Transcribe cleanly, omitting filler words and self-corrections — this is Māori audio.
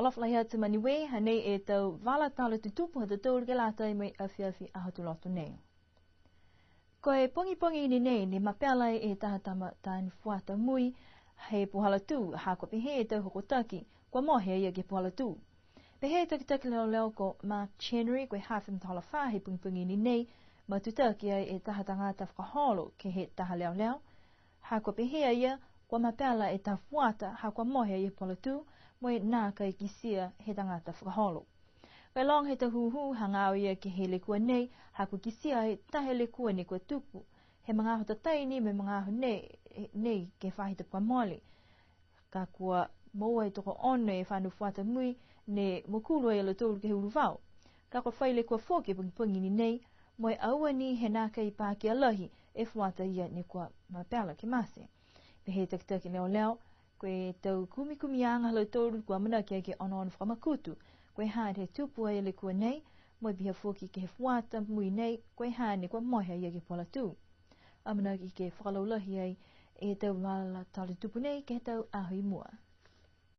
Kolof lahia te maniwe hanei e tau wala tala tutupu hata tau ke la tai mai awhiawhi ahatu loto nei. Ko e pongi ni mapela e tahatama tain fuata mui he puhala tu hako pehe e tau hokotaki kwa mohe ia ke puhala tu. Pehe taki leo ko Mark Chenery koe hawhi mtahala wha he pungi ni nei ma tutaki ai e tahatangata whakaholo ke he taha leo. Hako pehe ia kwa mapela e ta fuata hako mohe ia puhala tu moe nā kai kisia he tangata whakaholo. Kai long he ta huhu hangau ia ke he lekua nei, haku kisia he tahe lekua ni kua tupu. He mga aho tataini me mga aho nei ke whahita pamole. Ka kua maua e toko ono e whanu fuata mui ne mokulu e lo tolu ke hulu vau. Ka kua whai lekua fōke pungi ni nei, moe aua ni he nā kai pāki alahi e fuata ia ni kua mapela ke mase. Pe he taki leo, koe tau kumi anga halo tolu kua manaki ke ono whamakutu. Koe hae he tupu ai le kua nei, moe biha fōki ke he fuata mui nei, koe hae ne kua mohe ia ke pola tu. Amanaki ke whakalaulahi ai e tau wala tali tupu nei ke tau ahui mua.